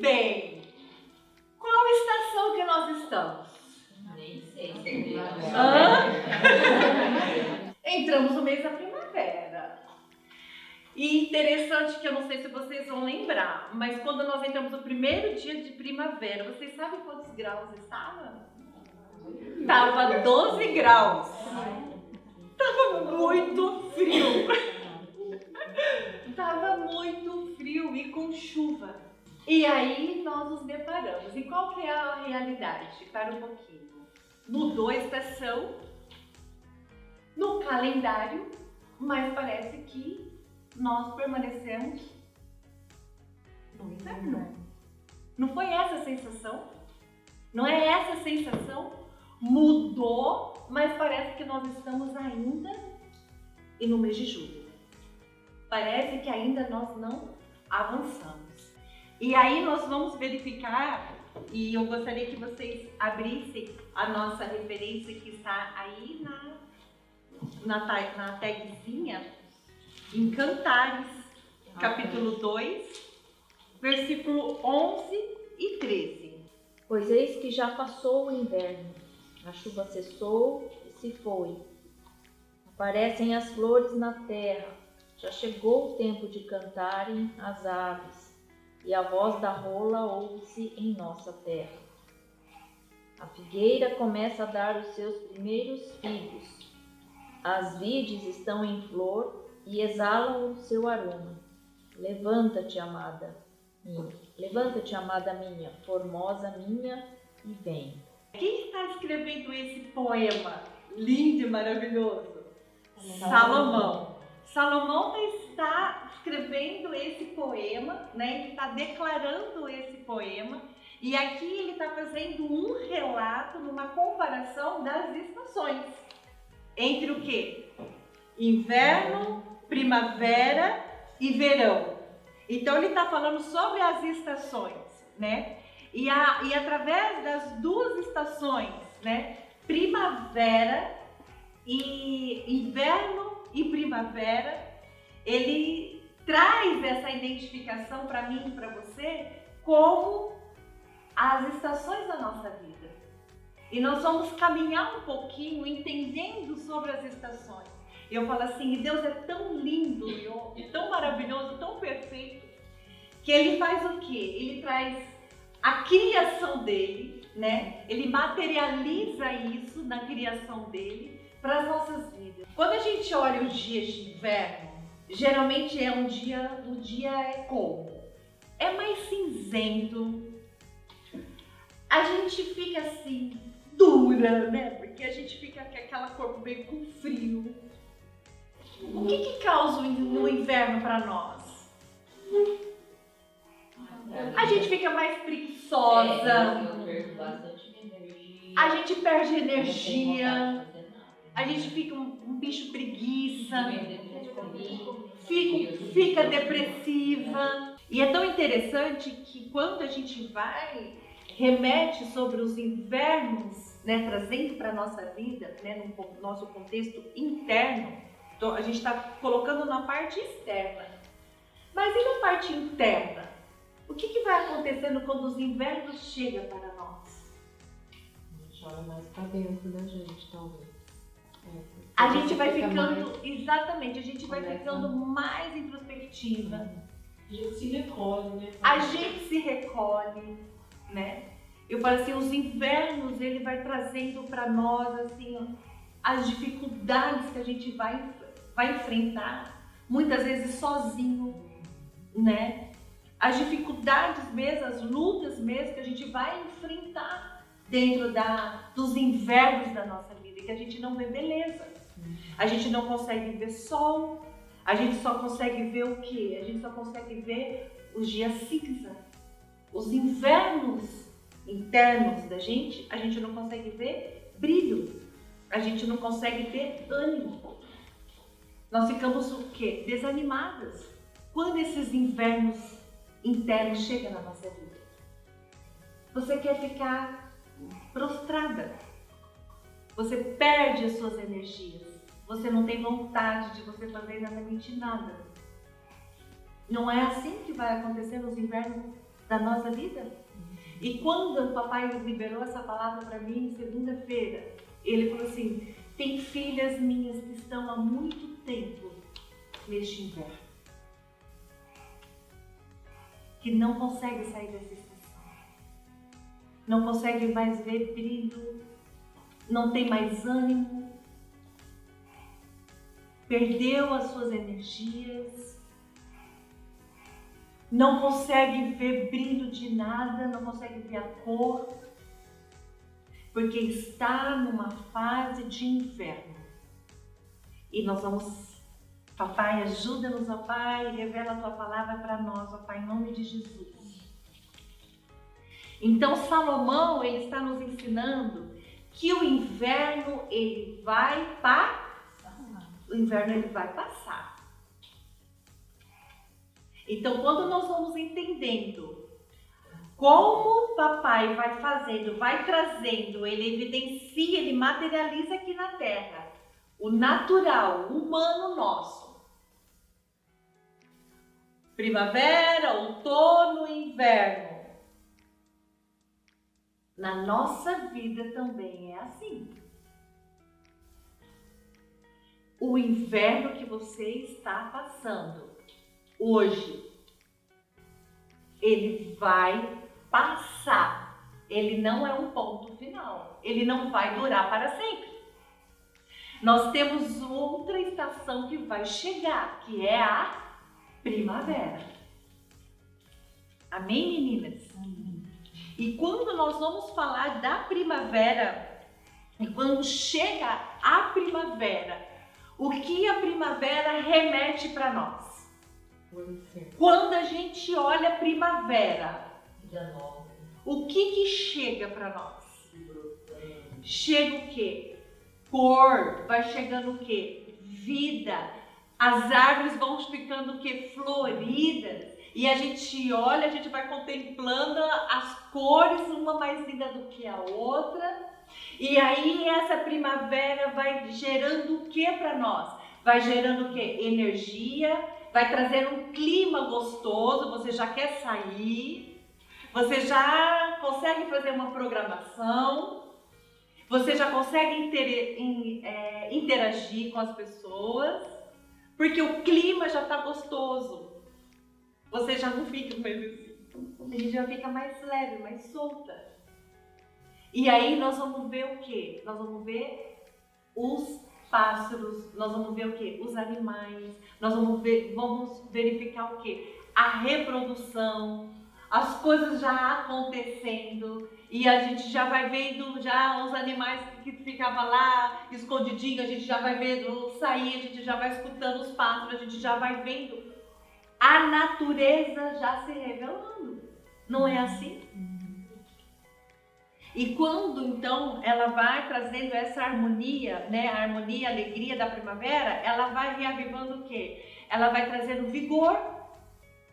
bem, qual estação que nós estamos? Nem sei se Entramos no mês da primavera. E interessante que eu não sei se vocês vão lembrar, mas quando nós entramos no primeiro dia de primavera, vocês sabem quantos graus estava? Estava 12 graus. Estava muito frio. Estava muito frio e com chuva. E aí nós nos deparamos. E qual que é a realidade? Para um pouquinho. Mudou a estação no calendário, mas parece que nós permanecemos no inverno. Não foi essa a sensação? Não é essa a sensação? Mudou, mas parece que nós estamos ainda e no mês de julho. Parece que ainda nós não avançamos. E aí nós vamos verificar, e eu gostaria que vocês abrissem a nossa referência que está aí na tagzinha, em Cantares, capítulo 2, versículo 11 e 13. Pois eis que já passou o inverno, a chuva cessou e se foi. Aparecem as flores na terra, já chegou o tempo de cantarem as aves, e a voz da rola ouve-se em nossa terra. A figueira começa a dar os seus primeiros figos, as vides estão em flor e exalam o seu aroma. Levanta-te, amada minha, formosa minha, e vem. Quem está escrevendo esse poema lindo e maravilhoso? Salomão. Salomão está escrevendo esse poema, né? Ele está declarando esse poema, e aqui ele está fazendo um relato, numa comparação das estações. Entre o quê? Inverno, primavera e verão. Então ele está falando sobre as estações, né? E através das duas estações, né? Primavera e inverno e primavera, ele traz essa identificação para mim e para você como as estações da nossa vida. E nós vamos caminhar um pouquinho entendendo sobre as estações. Eu falo assim, Deus é tão lindo, tão maravilhoso, tão perfeito, que Ele faz o quê? Ele traz a criação dele, né? Ele materializa isso na criação dele para as nossas vidas. Quando a gente olha os dias de inverno, geralmente o dia é como? É mais cinzento. A gente fica assim, dura, né? Porque a gente fica com aquela cor meio com frio. O que causa no inverno para nós? A gente fica mais preguiçosa, a gente perde energia, a gente fica um bicho preguiça, fica depressiva. E é tão interessante que quando a gente remete sobre os invernos, né, trazendo para a nossa vida, né, no nosso contexto interno, então a gente está colocando na parte externa. Mas e na parte interna? O que vai acontecendo quando os invernos chegam para nós? A gente olha mais para dentro da gente, talvez. A gente vai ficando, exatamente, a gente vai ficando mais introspectiva. A gente se recolhe, né? A gente se recolhe, né? Eu falo assim, os invernos, ele vai trazendo para nós, assim, as dificuldades que a gente vai enfrentar, muitas vezes sozinho, né? As dificuldades mesmo, as lutas mesmo que a gente vai enfrentar dentro dos invernos da nossa vida, que a gente não vê beleza, a gente não consegue ver sol, a gente só consegue ver o quê? A gente só consegue ver os dias cinza, os invernos internos da gente, a gente não consegue ver brilho, a gente não consegue ter ânimo. Nós ficamos o quê? Desanimadas. Quando esses invernos internos chegam na nossa vida, você quer ficar prostrada, você perde as suas energias, você não tem vontade de você fazer exatamente nada. Não é assim que vai acontecer nos invernos da nossa vida? E quando o papai liberou essa palavra para mim, segunda-feira, ele falou assim, tem filhas minhas que estão há muito tempo neste inverno, que não conseguem sair dessa estação, não conseguem mais ver brilho, não tem mais ânimo, perdeu as suas energias, não consegue ver brilho de nada, não consegue ver a cor, porque está numa fase de inverno. E nós vamos, papai, ajuda-nos, ó Pai, revela a tua palavra para nós, ó Pai, em nome de Jesus. Então Salomão, ele está nos ensinando que o inverno, ele vai passar. O inverno, ele vai passar. Então, quando nós vamos entendendo como o papai vai fazendo, vai trazendo, ele evidencia, ele materializa aqui na terra o natural, o humano nosso. Primavera, outono, inverno. Na nossa vida também é assim. O inverno que você está passando hoje, ele vai passar. Ele não é um ponto final. Ele não vai durar para sempre. Nós temos outra estação que vai chegar, que é a primavera. Amém, meninas? Amém. E quando nós vamos falar da primavera, e quando chega a primavera, o que a primavera remete para nós? Quando a gente olha a primavera, o que chega para nós? Chega o quê? Cor, vai chegando o quê? Vida. As árvores vão ficando o quê? Floridas. E a gente olha, a gente vai contemplando as cores, uma mais linda do que a outra. E aí essa primavera vai gerando o que para nós? Vai gerando o quê? Energia. Vai trazer um clima gostoso, você já quer sair, você já consegue fazer uma programação, você já consegue interagir com as pessoas, porque o clima já está gostoso. Você já não fica mais assim, a gente já fica mais leve, mais solta. E aí nós vamos ver o quê? Nós vamos ver os pássaros, nós vamos ver o quê? Os animais, nós vamos verificar o quê? A reprodução, as coisas já acontecendo, e a gente já vai vendo já os animais que ficavam lá escondidinhos, a gente já vai vendo sair, a gente já vai escutando os pássaros, a gente já vai vendo a natureza já se revelando. Não é assim? E quando, então, ela vai trazendo essa harmonia, né? A harmonia, a alegria da primavera, ela vai reavivando o quê? Ela vai trazendo vigor.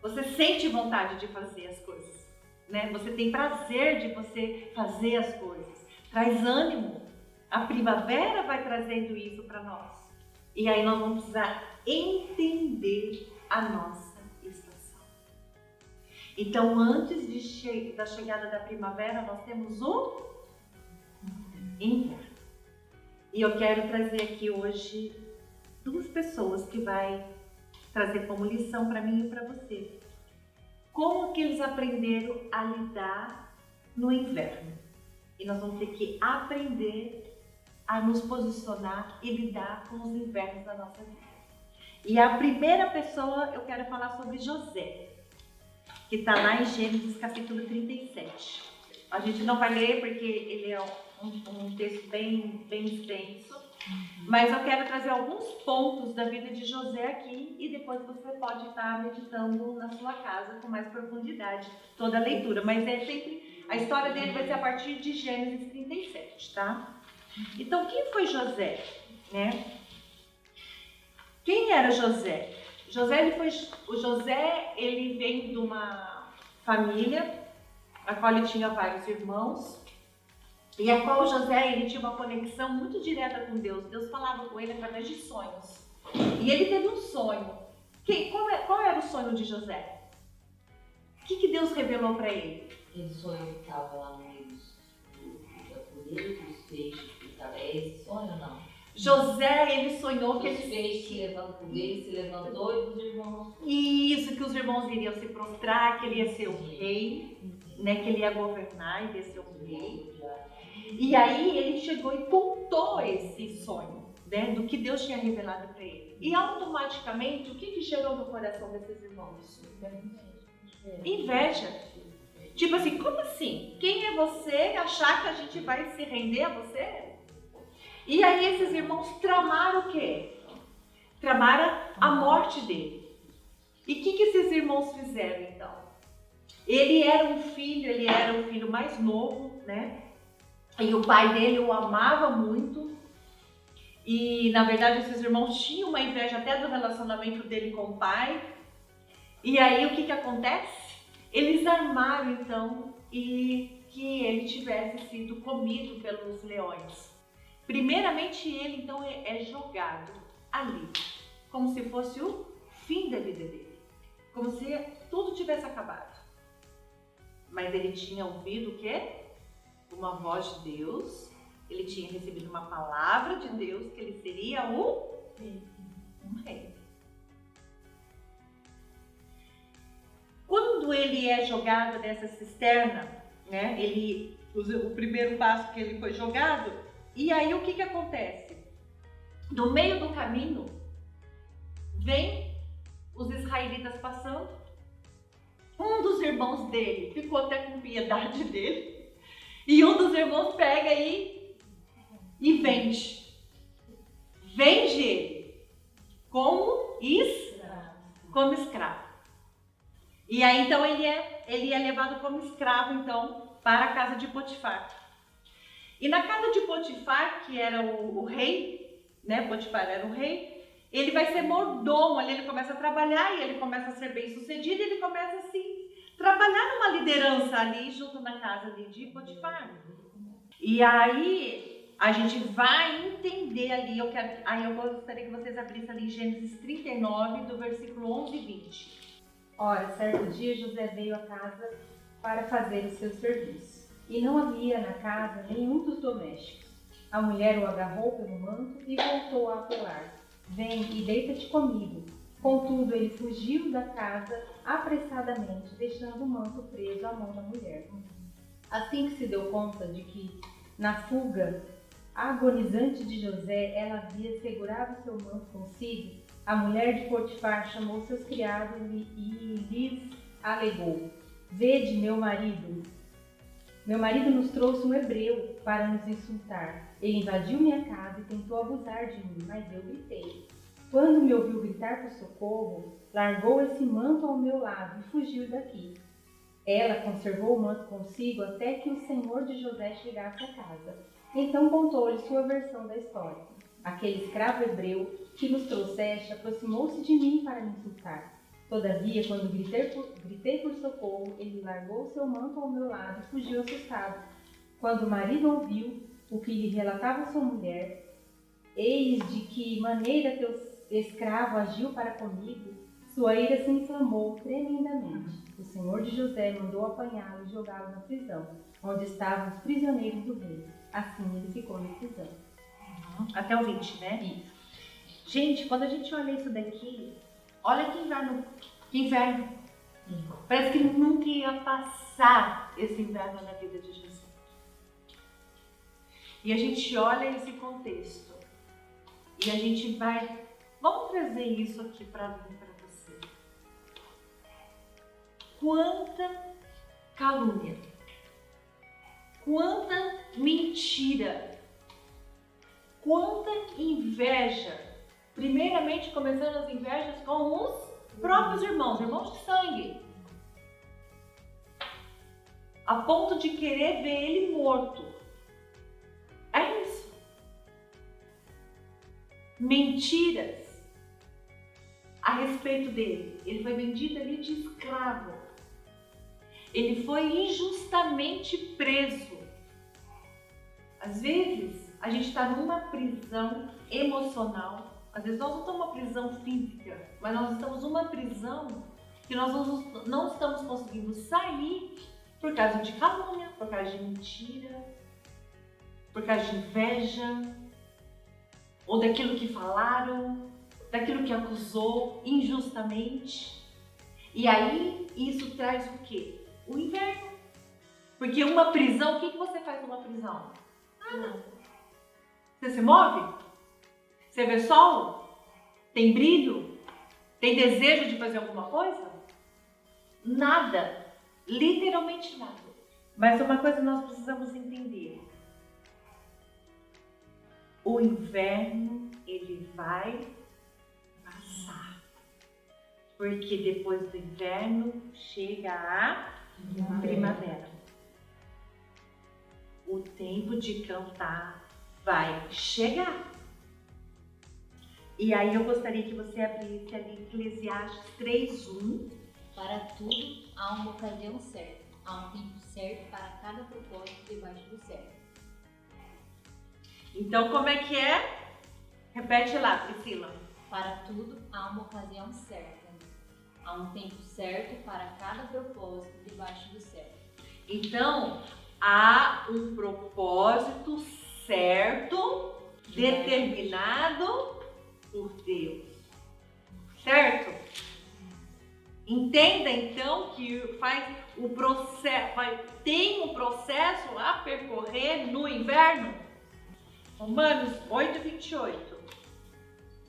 Você sente vontade de fazer as coisas, né? Você tem prazer de você fazer as coisas. Traz ânimo. A primavera vai trazendo isso para nós. E aí nós vamos precisar entender a nossa estação. Então, antes da chegada da primavera, nós temos o inverno. E eu quero trazer aqui hoje duas pessoas que vai trazer como lição para mim e para você. Como que eles aprenderam a lidar no inverno. E nós vamos ter que aprender a nos posicionar e lidar com os invernos da nossa vida. E a primeira pessoa eu quero falar sobre José, que está lá em Gênesis capítulo 37. A gente não vai ler porque ele é um texto bem extenso, mas eu quero trazer alguns pontos da vida de José aqui e depois você pode estar meditando na sua casa com mais profundidade toda a leitura. Mas é sempre, a história dele vai ser a partir de Gênesis 37, tá? Então, quem foi José, né? Quem era José? O José, ele veio de uma família a qual ele tinha vários irmãos e a qual José, ele tinha uma conexão muito direta com Deus. Deus falava com ele através de sonhos. E ele teve um sonho. Qual era o sonho de José? O que Deus revelou para ele? Ele sonhou que estava lá no meio da colheita, dos peixes, é esse sonho ou não? José, ele sonhou que Os ele... peixes ele se levantou e os irmãos... Isso, que os irmãos iriam se prostrar, que ele ia ser o rei, né, que ele ia governar e ia ser o rei. E aí ele chegou e contou esse sonho, né, do que Deus tinha revelado para ele. E automaticamente, o que gerou no coração desses irmãos? Inveja. Tipo assim, como assim? Quem é você achar que a gente vai se render a você? E aí esses irmãos tramaram o quê? Tramaram a morte dele. E o que esses irmãos fizeram então? Ele era o filho mais novo, né? E o pai dele o amava muito. E na verdade esses irmãos tinham uma inveja até do relacionamento dele com o pai. E aí o que acontece? Eles armaram então e que ele tivesse sido comido pelos leões. Primeiramente ele então é jogado ali, como se fosse o fim da vida dele, como se tudo tivesse acabado. Mas ele tinha ouvido o quê? Uma voz de Deus, ele tinha recebido uma palavra de Deus que ele seria um rei. Quando ele é jogado nessa cisterna, né, o primeiro passo que ele foi jogado, e aí o que acontece? No meio do caminho, vem os israelitas passando, um dos irmãos dele ficou até com piedade dele, e um dos irmãos pega e vende ele como escravo. E aí então ele é levado como escravo então para a casa de Potifar. E na casa de Potifar, que era o rei, né? Potifar era o rei, ele vai ser mordomo, ali ele começa a trabalhar e ele começa a ser bem sucedido, e ele começa assim, trabalhar numa liderança ali junto na casa de Potifar. E aí a gente vai entender ali, eu gostaria que vocês abrissem ali em Gênesis 39, do versículo 11 e 20. Ora, certo dia José veio à casa para fazer o seu serviço, e não havia na casa nenhum dos domésticos. A mulher o agarrou pelo manto e voltou a apelar: vem e deita-te comigo. Contudo, ele fugiu da casa apressadamente, deixando o manto preso à mão da mulher. Assim que se deu conta de que, na fuga agonizante de José, ela havia segurado seu manto consigo, a mulher de Potifar chamou seus criados e lhes alegou: vede, meu marido nos trouxe um hebreu para nos insultar. Ele invadiu minha casa e tentou abusar de mim, mas eu gritei. Quando me ouviu gritar por socorro, largou esse manto ao meu lado e fugiu daqui. Ela conservou o manto consigo até que o senhor de José chegasse a casa. Então contou-lhe sua versão da história. Aquele escravo hebreu que nos trouxeste aproximou-se de mim para me insultar. Todavia, quando gritei por socorro, ele largou seu manto ao meu lado e fugiu assustado. Quando o marido ouviu o que lhe relatava sua mulher, eis de que maneira teu escravo agiu para comigo, sua ira se inflamou tremendamente. O senhor de José mandou apanhá-lo e jogá-lo na prisão, onde estavam os prisioneiros do rei. Assim ele ficou na prisão. Até o 20, né? Isso. Gente, quando a gente olha isso daqui, olha que inverno. Parece que nunca ia passar esse inverno na vida de Jesus. E a gente olha esse contexto e a gente vamos trazer isso aqui para mim, para você. Quanta calúnia, quanta mentira, quanta inveja. Primeiramente, começando as invejas com os próprios irmãos de sangue. A ponto de querer ver ele morto. É isso. Mentiras a respeito dele. Ele foi vendido ali de escravo. Ele foi injustamente preso. Às vezes, a gente está numa prisão emocional. Às vezes nós não estamos numa prisão física, mas nós estamos numa prisão que nós não estamos conseguindo sair por causa de calúnia, por causa de mentira, por causa de inveja, ou daquilo que falaram, daquilo que acusou injustamente. E aí isso traz o quê? O inverno. Porque uma prisão, o que você faz numa prisão? Nada. Você se move? Você vê sol? Tem brilho? Tem desejo de fazer alguma coisa? Nada. Literalmente nada. Mas uma coisa nós precisamos entender. O inverno, ele vai passar. Porque depois do inverno chega a primavera. O tempo de cantar vai chegar. E aí eu gostaria que você abrisse ali Eclesiastes 3:1. Para tudo há uma ocasião certa, há um tempo certo para cada propósito debaixo do céu. Então como é que é? Repete lá, Priscila. Para tudo há uma ocasião certa, há um tempo certo para cada propósito debaixo do céu. Então, há um propósito certo, determinado por Deus. Certo? Entenda então que tem um processo a percorrer no inverno. Romanos 8:28.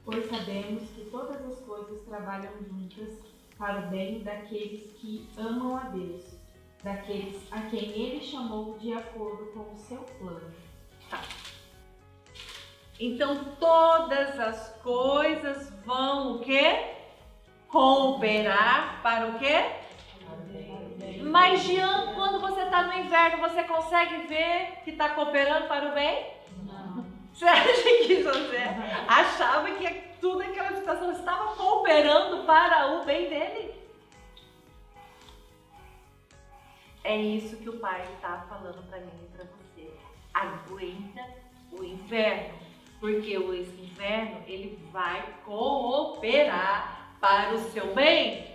Pois sabemos que todas as coisas trabalham juntas para o bem daqueles que amam a Deus, daqueles a quem Ele chamou de acordo com o seu plano. Então todas as coisas vão o quê? Cooperar para o quê? Mas Jean, quando você está no inverno, você consegue ver que está cooperando para o bem? Não. Você acha que José achava que tudo aquela situação estava cooperando para o bem dele? É isso que o pai está falando para mim e para você. Aguenta o inverno, porque o inverno ele vai cooperar para o seu bem.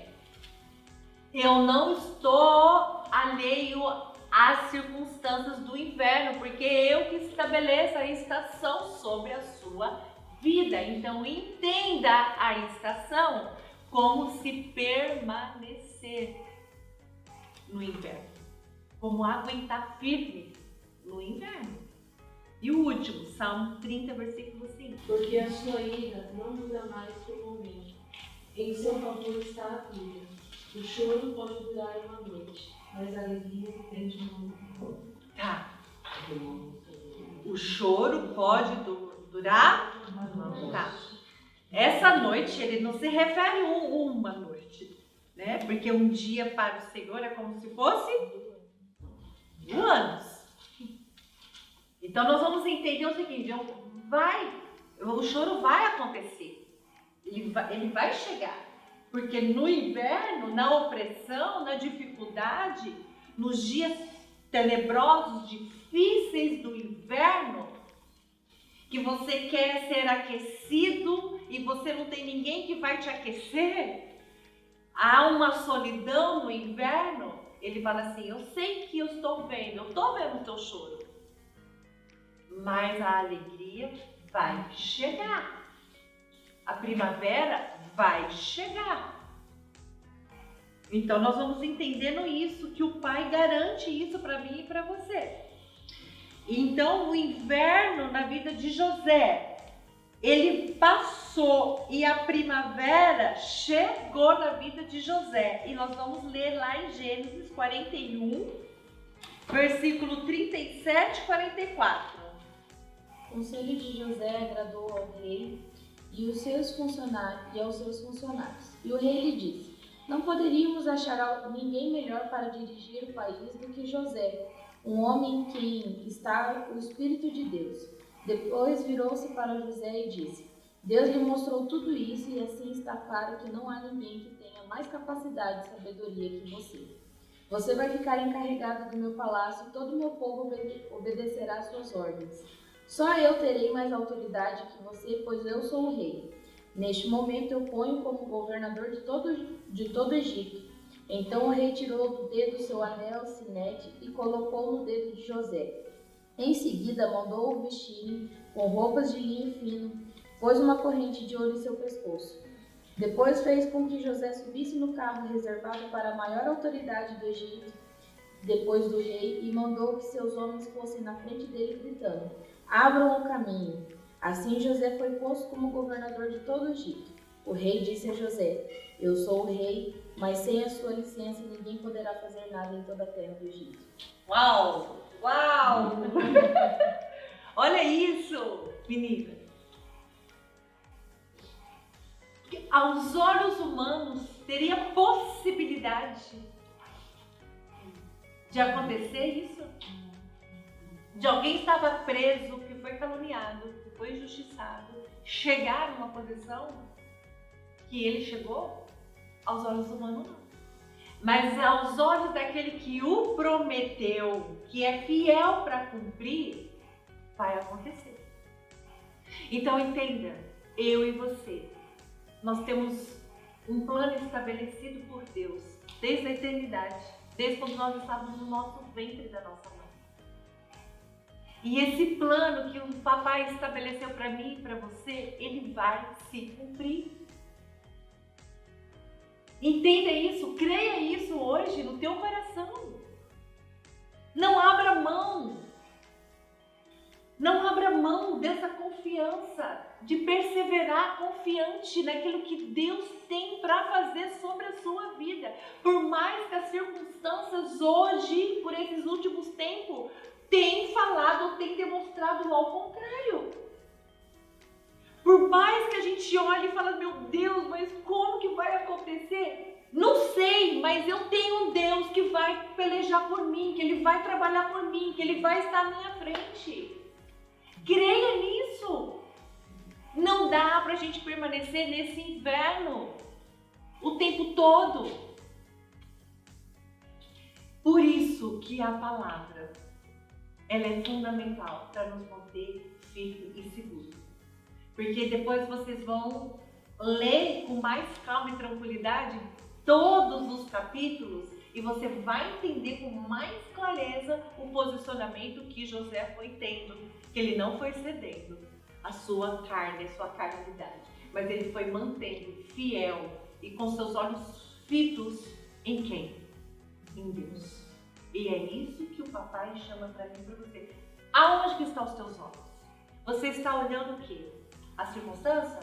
Eu não estou alheio às circunstâncias do inverno, porque eu que estabeleço a estação sobre a sua vida. Então entenda a estação como se permanecer no inverno, como aguentar firme no inverno. E o último, Salmo 30, versículo 5. Porque a sua ira não dura mais que um momento. Em seu favor está a cura. O choro pode durar uma noite, mas a alegria vem de novo. Tá. O choro pode durar? Tá. Essa noite, ele não se refere a uma noite, né? Porque um dia para o Senhor é como se fosse 1 ano. Então nós vamos entender o seguinte, o choro vai acontecer. Ele vai chegar, porque no inverno, na opressão, na dificuldade, nos dias tenebrosos, difíceis do inverno, que você quer ser aquecido e você não tem ninguém que vai te aquecer, há uma solidão no inverno, ele fala assim, eu sei que eu estou vendo o teu choro, mas a alegria vai chegar. A primavera vai chegar. Então nós vamos entendendo isso, que o Pai garante isso para mim e para você. Então o inverno na vida de José, ele passou e a primavera chegou na vida de José. E nós vamos ler lá em Gênesis 41, versículo 37 e 44. O conselho de José agradou ao rei e aos seus funcionários. E o rei lhe disse: não poderíamos achar ninguém melhor para dirigir o país do que José, um homem em quem está o Espírito de Deus. Depois virou-se para José e disse: Deus lhe mostrou tudo isso e assim está claro que não há ninguém que tenha mais capacidade e sabedoria que você. Você vai ficar encarregado do meu palácio e todo o meu povo obedecerá às suas ordens. Só eu terei mais autoridade que você, pois eu sou o rei. Neste momento eu ponho como governador de todo o Egito. Então o rei tirou do dedo seu anel sinete e colocou no dedo de José. Em seguida mandou-o vestirem com roupas de linho fino, pôs uma corrente de ouro em seu pescoço. Depois fez com que José subisse no carro reservado para a maior autoridade do Egito, depois do rei, e mandou que seus homens fossem na frente dele gritando: abram o caminho. Assim José foi posto como governador de todo o Egito. O rei disse a José: eu sou o rei, mas sem a sua licença ninguém poderá fazer nada em toda a terra do Egito. Uau! Uau! Olha isso, menina. Aos olhos humanos, teria possibilidade de acontecer isso? De alguém estava preso, que foi caluniado, que foi injustiçado, chegar numa posição que ele chegou? Aos olhos humanos, não. Mas aos olhos daquele que o prometeu, que é fiel para cumprir, vai acontecer. Então entenda, eu e você, nós temos um plano estabelecido por Deus, desde a eternidade, desde quando nós estávamos no nosso ventre da nossa mãe. E esse plano que o papai estabeleceu para mim e para você, ele vai se cumprir. Entenda isso, creia isso hoje no teu coração. Não abra mão. Não abra mão dessa confiança, de perseverar confiante naquilo que Deus tem para fazer sobre a sua vida. Por mais que as circunstâncias hoje, por esses últimos tempos, tenham falado ou tenham demonstrado ao contrário. Por mais que a gente olhe e fale, meu Deus, mas como que vai acontecer? Não sei, mas eu tenho um Deus que vai pelejar por mim, que Ele vai trabalhar por mim, que Ele vai estar à minha frente. Creia nisso. Não dá para a gente permanecer nesse inverno o tempo todo. Por isso que a palavra, ela é fundamental para nos manter firmes e seguros. Porque depois vocês vão ler com mais calma e tranquilidade todos os capítulos e você vai entender com mais clareza o posicionamento que José foi tendo, que ele não foi cedendo a sua carne, a sua carnalidade, mas ele foi mantendo fiel e com seus olhos fitos em quem? Em Deus. E é isso que o papai chama para mim e para você. Aonde que estão os teus olhos? Você está olhando o quê? A circunstância?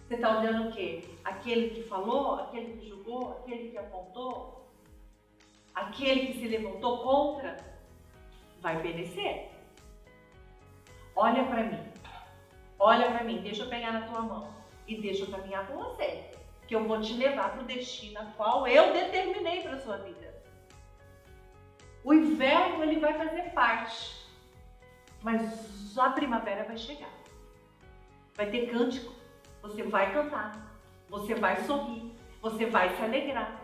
Você está olhando o quê? Aquele que falou, aquele que julgou, aquele que apontou, aquele que se levantou contra? Vai perecer. Olha para mim, deixa eu pegar na tua mão e deixa eu caminhar com você, que eu vou te levar para o destino a qual eu determinei para a sua vida. O inverno ele vai fazer parte, mas a primavera vai chegar. Vai ter cântico, você vai cantar, você vai sorrir, você vai se alegrar,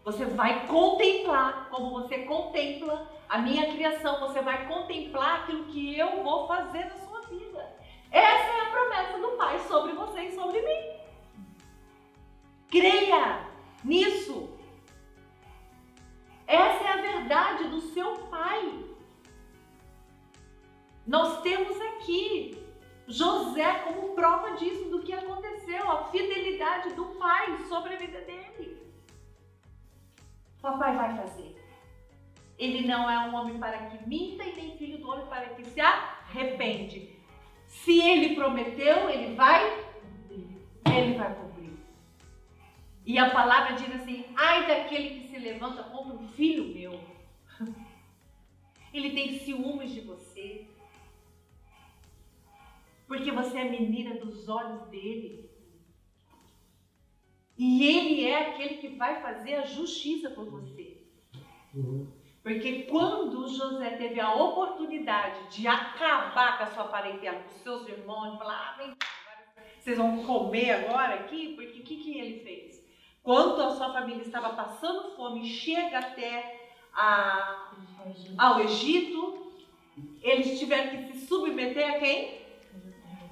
você vai contemplar, como você contempla a minha criação, você vai contemplar aquilo que eu vou fazer na sua vida. Essa é a promessa do Pai sobre você e sobre mim. Creia nisso. Essa é a verdade do seu Pai. Nós temos aqui José como prova disso, do que aconteceu, a fidelidade do pai sobre a vida dele. O papai vai fazer. Ele não é um homem para que minta e nem filho do homem para que se arrepende. Se ele prometeu, ele vai cumprir. E a palavra diz assim, ai daquele que se levanta contra um filho meu. Ele tem ciúmes de você. Porque você é menina dos olhos dele. E ele é aquele que vai fazer a justiça por você. Porque quando José teve a oportunidade de acabar com a sua parentela, com os seus irmãos, de falar, vem, vocês vão comer agora aqui, porque o que ele fez? Quando a sua família estava passando fome, chega até ao Egito, eles tiveram que se submeter a quem?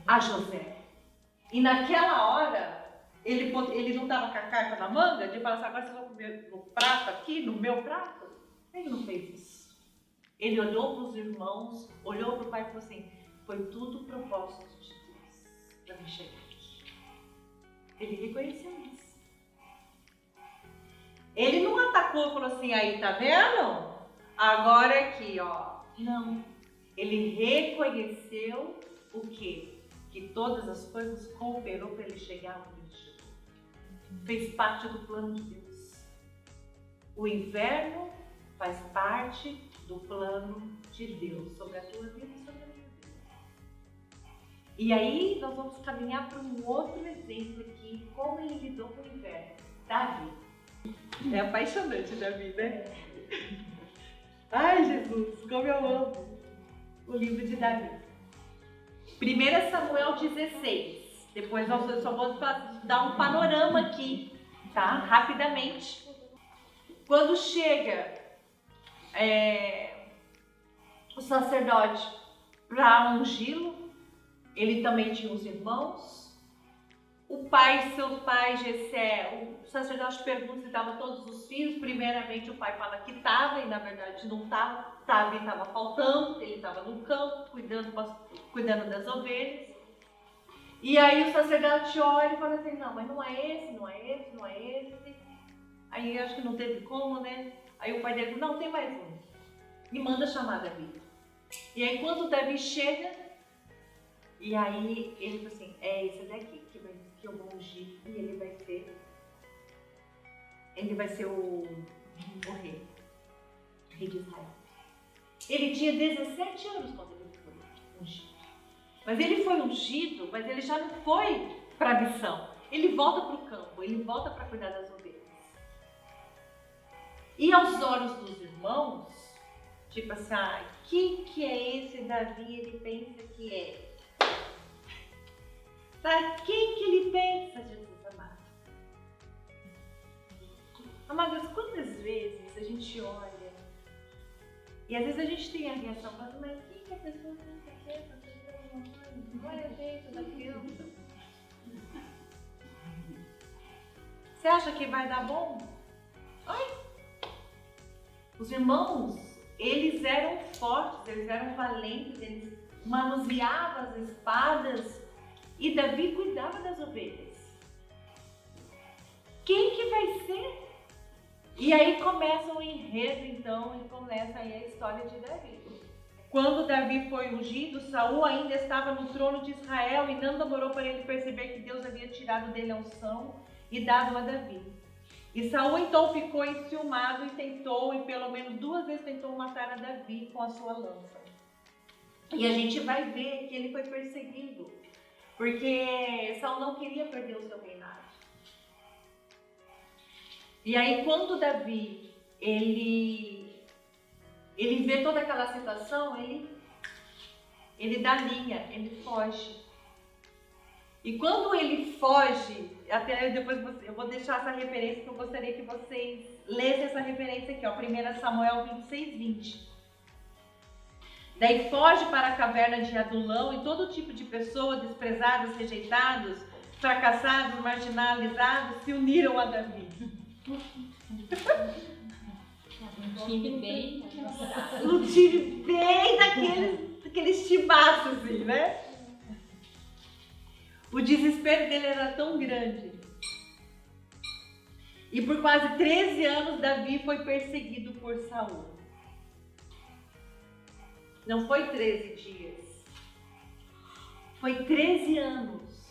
A José. E naquela hora, ele não estava com a carta na manga de falar assim, agora vocês vão comer no prato aqui, no meu prato? Ele não fez isso. Ele olhou para os irmãos, olhou para o pai e falou assim, foi tudo propósito de Deus para me chegar aqui. Ele reconheceu isso. Ele não atacou e falou assim, aí tá vendo? Agora aqui, ó. Não. Ele reconheceu o quê? Que todas as coisas cooperou para ele chegar onde ele chegou. Fez parte do plano de Deus. O inverno faz parte do plano de Deus sobre a tua vida e sobre a minha vida. E aí nós vamos caminhar para um outro exemplo aqui, como ele lidou com o inverno. Davi. É apaixonante, Davi, né? Ai, Jesus, como eu amo o livro de Davi. 1 Samuel 16. Depois eu só vou dar um panorama aqui, tá? Rapidamente. Quando chega o sacerdote para ungí-lo, ele também tinha os irmãos. O pai, seu pai, Jessé, o sacerdote pergunta se estavam todos os filhos. Primeiramente o pai fala que estava e na verdade não estava. Davi estava faltando, ele estava no campo cuidando das ovelhas. E aí o sacerdote olha e fala assim, não, mas não é esse, não é esse, não é esse. Aí acho que não teve como, né? Aí o pai dele falou, não, tem mais um. E manda chamar Davi. E aí quando Davi chega, e aí ele fala assim, é esse daqui que eu vou ungir e ele vai ser o rei de Israel. Ele tinha 17 anos quando ele foi ungido. Mas ele foi ungido, mas ele já não foi para a missão. Ele volta para o campo, ele volta para cuidar das ovelhas. E aos olhos dos irmãos, tipo assim, que é esse Davi? Ele pensa que é. Para quem que ele pensa, Jesus amado? Amados, quantas vezes a gente olha e às vezes a gente tem a reação, mas quem que a pessoa pensa que é essa pessoa? Olha o jeito da criança. Você acha que vai dar bom? Ai! Os irmãos, eles eram fortes, eles eram valentes, eles manuseavam as espadas. E Davi cuidava das ovelhas. Quem que vai ser? E aí começa o enredo, então, e começa aí a história de Davi. Quando Davi foi ungido, Saul ainda estava no trono de Israel e não demorou para ele perceber que Deus havia tirado dele a unção e dado a Davi. E Saul então ficou enciumado e pelo menos 2 vezes tentou matar a Davi com a sua lança. E a gente vai ver que ele foi perseguido. Porque Saul não queria perder o seu reinado. E aí quando Davi, ele vê toda aquela situação, ele dá linha, ele foge. E quando ele foge, até depois eu vou deixar essa referência, que eu gostaria que vocês lessem essa referência aqui, ó, 1 Samuel 26, 20. Daí foge para a caverna de Adulão e todo tipo de pessoas desprezadas, rejeitados, fracassados, marginalizados se uniram a Davi. Um time bem... Um time bem daqueles timaços assim, né? O desespero dele era tão grande. E por quase 13 anos Davi foi perseguido por Saul. Não foi 13 dias, foi 13 anos.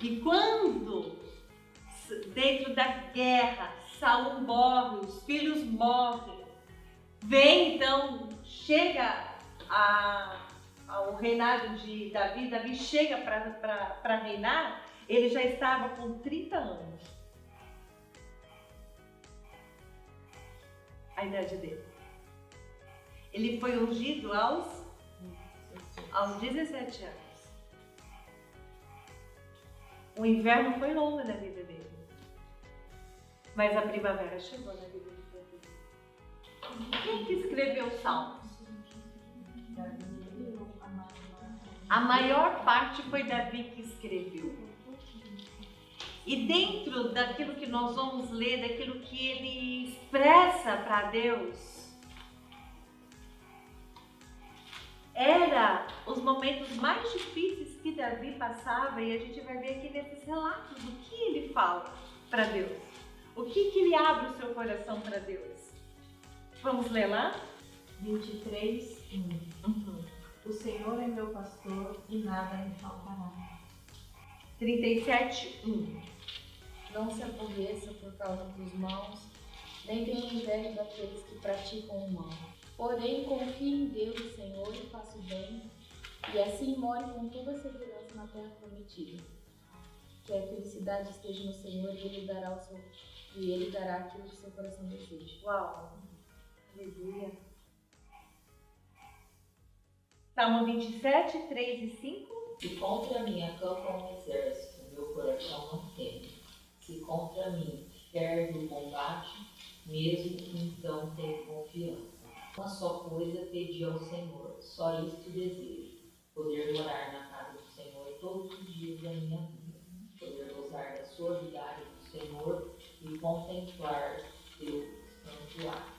E quando, dentro da guerra, Saul morre, os filhos morrem, vem então, chega ao reinado de Davi, Davi chega para reinar, ele já estava com 30 anos. A idade dele. Ele foi ungido aos 17 anos. O inverno foi longo na vida dele. Mas a primavera chegou na vida dele. Quem que escreveu os Salmos? A maior parte foi Davi que escreveu. E dentro daquilo que nós vamos ler, daquilo que ele expressa para Deus, era os momentos mais difíceis que Davi passava, e a gente vai ver aqui nesses relatos o que ele fala para Deus. O que ele abre o seu coração para Deus. Vamos ler lá? 23, 1. O Senhor é meu pastor e nada me faltará. 37, 1. Não se aborreça por causa dos maus, nem tenha inveja daqueles que praticam o mal. Porém, confie em Deus, Senhor, e faça o bem, e assim more com toda a segurança na terra prometida. Que a felicidade esteja no Senhor e Ele dará aquilo que seu coração deseja. Uau! Aleluia! Salmo 27, 3 e 5. Se contra mim acampa um exército, meu coração não teme. Se contra mim ferve o combate, mesmo então tenho confiança. Uma só coisa pedi ao Senhor, só isto desejo: poder morar na casa do Senhor todos os dias da minha vida, poder gozar da suavidade do Senhor e contemplar seu santuário.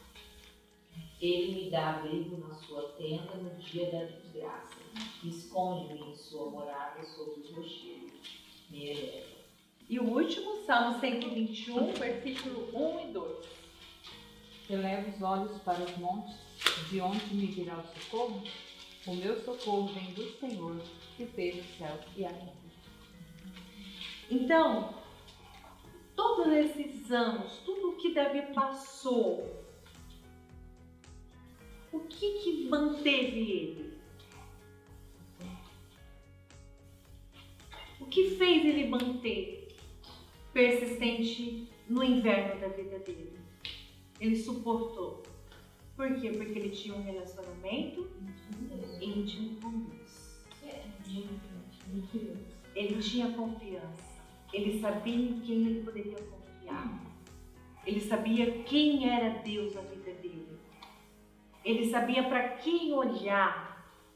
Ele me dá abrigo na sua tenda no dia da desgraça, esconde-me em sua morada sob os rochedos, me eleva. E o último, Salmo 121, versículo 1 e 2. Eleva os olhos para os montes, de onde me virá o socorro? O meu socorro vem do Senhor, que fez o céu e a terra. Então, todos esses anos, tudo o que Davi passou, o que manteve ele? O que fez ele manter persistente no inverno da vida dele? Ele suportou. Por quê? Porque ele tinha um relacionamento íntimo com Deus. Ele tinha confiança. Ele sabia em quem ele poderia confiar. Ele sabia quem era Deus na vida dele. Ele sabia para quem olhar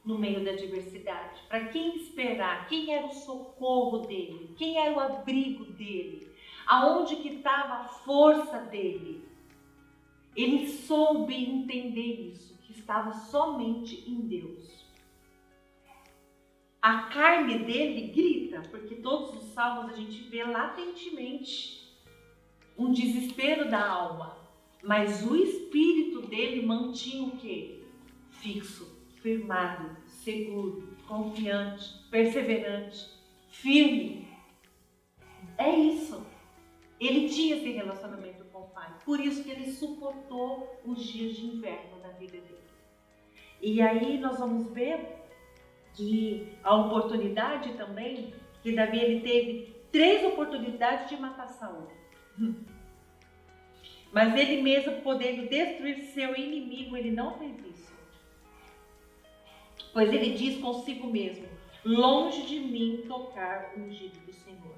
no meio da adversidade, para quem esperar, quem era o socorro dele, quem era o abrigo dele, aonde que estava a força dele. Ele soube entender isso, que estava somente em Deus. A carne dele grita, porque todos os salmos a gente vê latentemente um desespero da alma. Mas o espírito dele mantinha o quê? Fixo, firmado, seguro, confiante, perseverante, firme. É isso. Ele tinha esse relacionamento com o Pai. Por isso que ele suportou os dias de inverno na vida dele. E aí nós vamos ver que a oportunidade também, que Davi ele teve 3 oportunidades de matar Saul. Mas ele mesmo, podendo destruir seu inimigo, ele não fez isso. Pois ele diz consigo mesmo: longe de mim tocar o ungido do Senhor.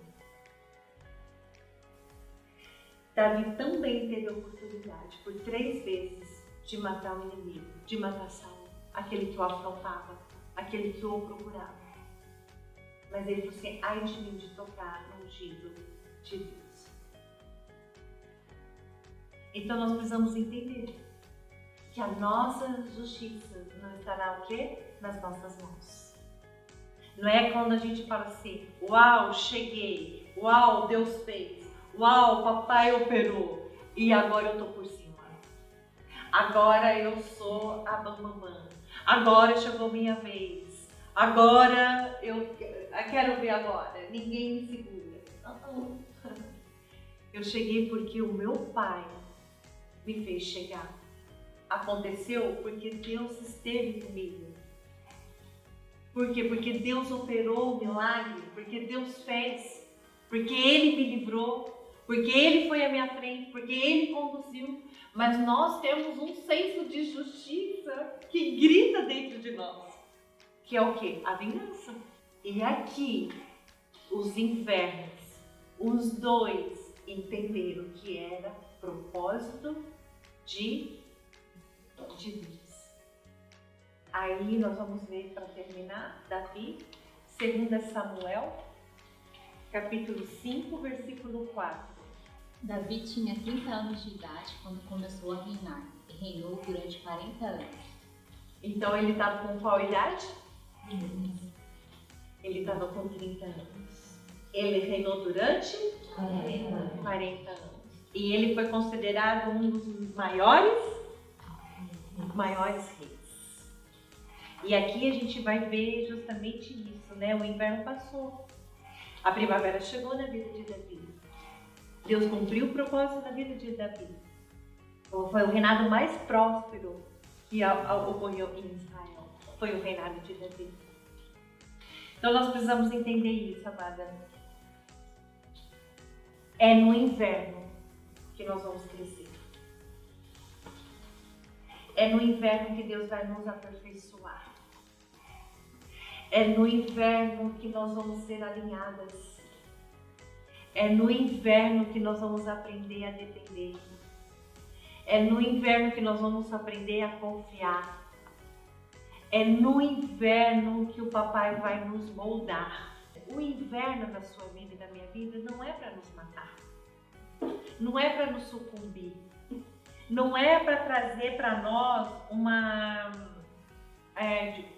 Davi também teve a oportunidade, por 3 vezes, de matar o inimigo, de matar Saul, aquele que o afrontava, aquele que o procurava. Mas ele falou assim: ai de mim de tocar no ungido de Deus. Então nós precisamos entender que a nossa justiça não estará o quê? Nas nossas mãos. Não é quando a gente fala assim: uau, cheguei, uau, Deus fez, uau, papai operou e agora eu tô por cima. Agora eu sou a bambambam. Agora chegou minha vez. Agora eu quero ver agora. Ninguém me segura. Eu cheguei porque o meu pai me fez chegar. Aconteceu porque Deus esteve comigo. Por quê? Porque Deus operou o milagre, porque Deus fez, porque Ele me livrou, porque Ele foi à minha frente, porque Ele conduziu. Mas nós temos um senso de justiça que grita dentro de nós, que é o quê? A vingança. E aqui, os invernos, os 2 entenderam que era propósito de Deus. Aí nós vamos ver, para terminar, Davi, 2 Samuel, capítulo 5, versículo 4. Davi tinha 30 anos de idade quando começou a reinar e reinou durante 40 anos. Então ele estava com qual idade? Ele estava com 30 anos. Ele reinou durante 40 anos. E ele foi considerado um dos maiores reis. E aqui a gente vai ver justamente isso, né? O inverno passou. A primavera chegou na vida de Davi. Deus cumpriu o propósito da vida de Davi. Foi o reinado mais próspero que ocorreu em Israel. Foi o reinado de Davi. Então nós precisamos entender isso, amada. É no inverno que nós vamos crescer. É no inverno que Deus vai nos aperfeiçoar. É no inverno que nós vamos ser alinhadas. É no inverno que nós vamos aprender a depender. É no inverno que nós vamos aprender a confiar. É no inverno que o papai vai nos moldar. O inverno da sua vida e da minha vida não é para nos matar. Não é para nos sucumbir. Não é para trazer para nós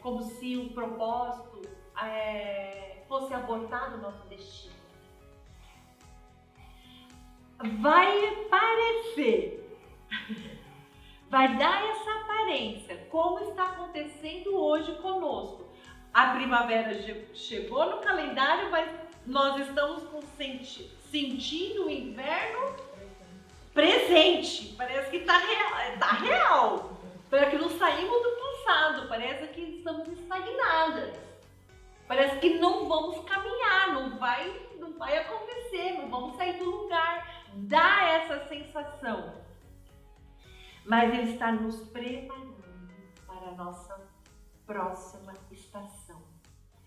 como se o propósito fosse abortar o nosso destino. Vai parecer, vai dar essa aparência, como está acontecendo hoje conosco. A primavera chegou no calendário, mas nós estamos sentindo o inverno presente. Parece que está real. Parece que não saímos do passado, parece que estamos estagnadas. Parece que não vamos caminhar, não vai acontecer, não vamos sair do lugar. Dá essa sensação. Mas Ele está nos preparando para a nossa próxima estação.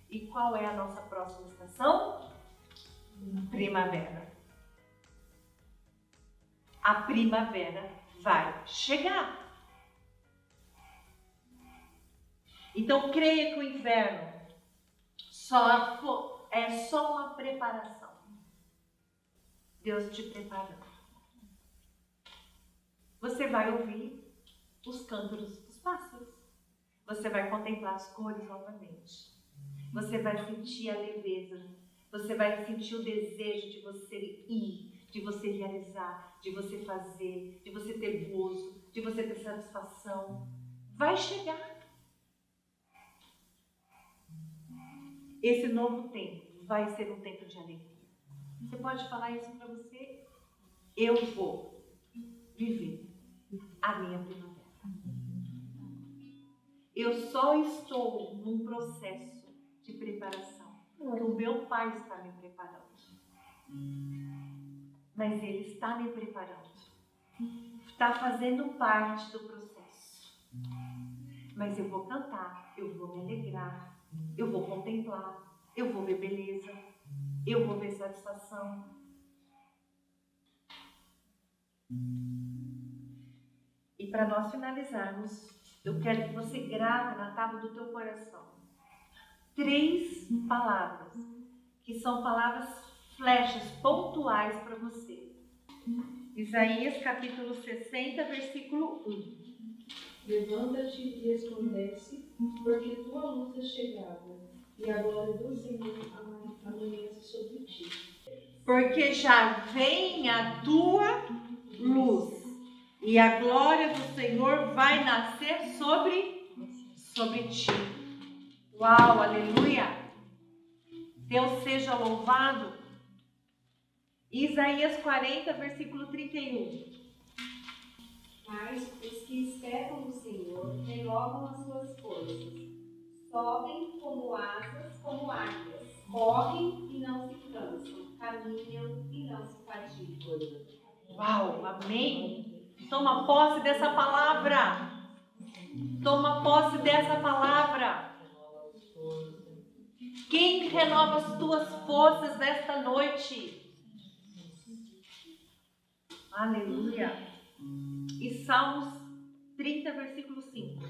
E qual é a nossa próxima estação? Primavera. A primavera vai chegar. Então creia que o inverno é só uma preparação. Deus te preparando. Você vai ouvir os cântaros dos pássaros. Você vai contemplar as cores novamente. Você vai sentir a leveza. Você vai sentir o desejo de você ir, de você realizar, de você fazer, de você ter gozo, de você ter satisfação. Vai chegar. Esse novo tempo vai ser um tempo de alegria. Você pode falar isso para você? Eu vou viver a minha primavera. Eu só estou num processo de preparação, porque o meu pai está me preparando. Mas ele está me preparando. Está fazendo parte do processo. Mas eu vou cantar, eu vou me alegrar, eu vou contemplar, eu vou ver beleza, eu vou ver satisfação. E para nós finalizarmos, eu quero que você grave na tábua do teu coração 3 palavras, que são palavras flechas pontuais para você. Isaías capítulo 60, versículo 1. Levanta-te e resplandece, porque tua luz é chegada, e a glória do Senhor amanhece sobre ti. Porque já vem a tua luz, e a glória do Senhor vai nascer sobre ti. Uau, aleluia! Deus seja louvado. Isaías 40, versículo 31. Mas os que esperam no Senhor renovam as suas forças. Sobem como asas, como águias. Correm e não se cansam. Caminham e não se fatigam. Uau, amém? Toma posse dessa palavra. Toma posse dessa palavra. Quem renova as tuas forças nesta noite? Aleluia. E Salmos 30, versículo 5.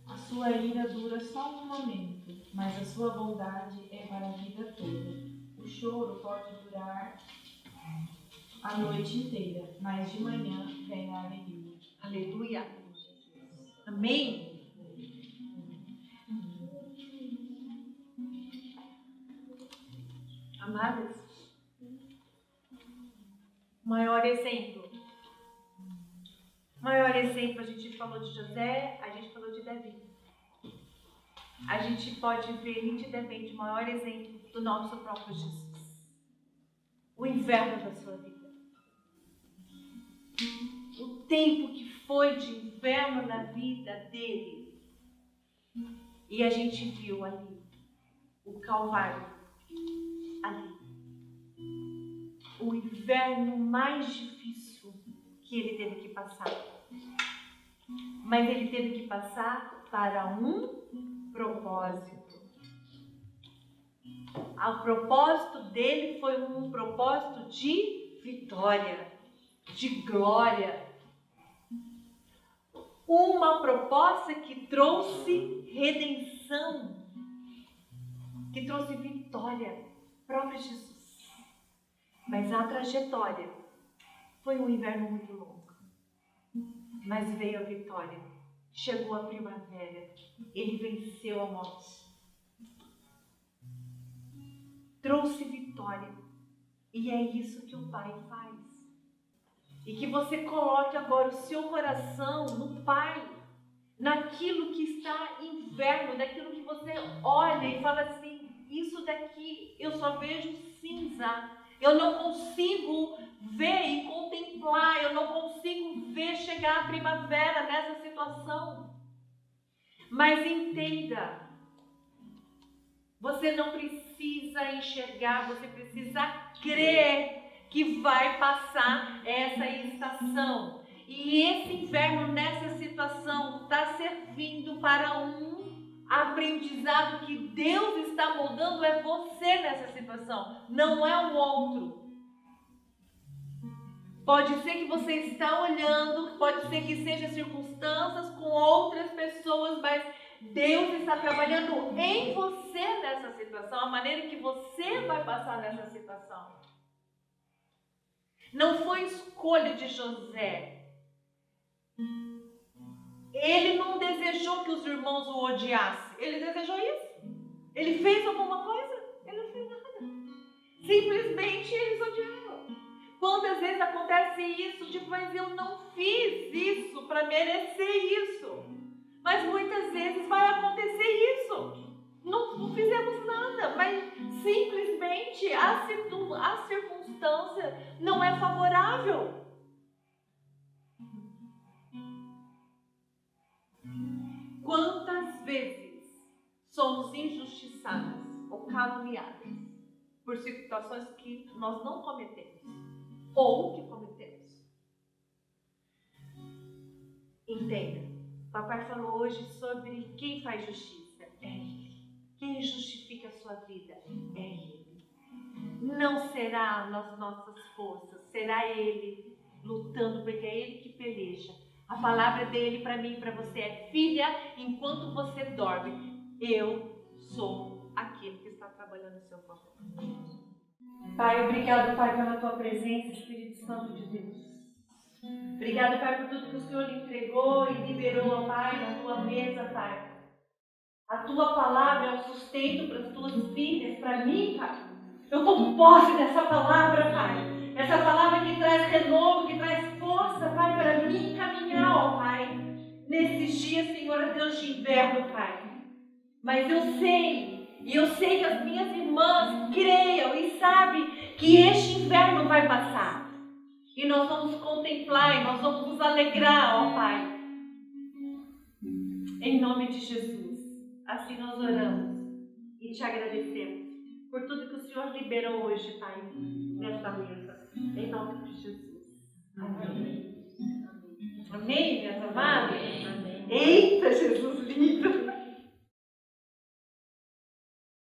A sua ira dura só um momento, mas a sua bondade é para a vida toda. O choro pode durar a noite inteira, mas de manhã vem a alegria. Aleluia. Amém? Amados, maior exemplo, a gente falou de José, a gente falou de Davi. A gente pode ver nitidamente o maior exemplo do nosso próprio Jesus. O inverno da sua vida. O tempo que foi de inverno na vida dele. E a gente viu ali o Calvário. Ali. O inverno mais difícil que ele teve que passar. Mas ele teve que passar para um propósito. O propósito dele foi um propósito de vitória, de glória. Uma proposta que trouxe redenção, que trouxe vitória. Próprio Jesus. Mas a trajetória foi um inverno muito longo. Mas veio a vitória. Chegou a primavera. Ele venceu a morte. Trouxe vitória. E é isso que o Pai faz. E que você coloque agora o seu coração no Pai. Naquilo que está inverno, daquilo que você olha e fala assim, isso daqui eu só vejo cinza. Eu não consigo ver e contemplar. Eu não consigo ver chegar a primavera nessa situação. Mas entenda. Você não precisa enxergar. Você precisa crer que vai passar essa estação. E esse inverno nessa situação está servindo para um aprendizado que Deus está moldando é você nessa situação, não é o outro. Pode ser que você está olhando, pode ser que sejam circunstâncias com outras pessoas, mas Deus está trabalhando em você nessa situação, a maneira que você vai passar nessa situação. Não foi escolha de José. Ele não desejou que os irmãos o odiassem. Ele desejou isso? Ele fez alguma coisa? Ele não fez nada. Simplesmente eles odiaram. Quantas vezes acontece isso? Tipo, mas eu não fiz isso para merecer isso. Mas muitas vezes vai acontecer isso. Não fizemos nada, mas simplesmente a circunstância não é favorável. Quantas vezes somos injustiçadas ou caluniadas por situações que nós não cometemos ou que cometemos? Entenda, papai falou hoje sobre quem faz justiça. É Ele. Quem justifica a sua vida é Ele. Não será nas nossas forças, será Ele lutando, porque é Ele que peleja. A palavra dele para mim e para você é: filha, enquanto você dorme, eu sou aquele que está trabalhando no seu favor. Pai, obrigado, Pai, pela tua presença, Espírito Santo de Deus. Obrigado, Pai, por tudo que o Senhor lhe entregou e liberou, Pai, na tua mesa, Pai. A tua palavra é um sustento para as tuas filhas, para mim, Pai. Eu tomo posse dessa palavra, Pai. Essa palavra que traz renovo, que traz força, Pai, para mim caminhar, ó Pai, nesses dias, Senhor, Deus de inverno, Pai. Mas eu sei que as minhas irmãs creiam e sabem que este inverno vai passar. E nós vamos contemplar e nós vamos nos alegrar, ó Pai. Em nome de Jesus, assim nós oramos e te agradecemos por tudo que o Senhor liberou hoje, Pai, nesta mesa. Em nome de Jesus. Amém. Amém, minhas amadas? Amém. Eita, Jesus lindo!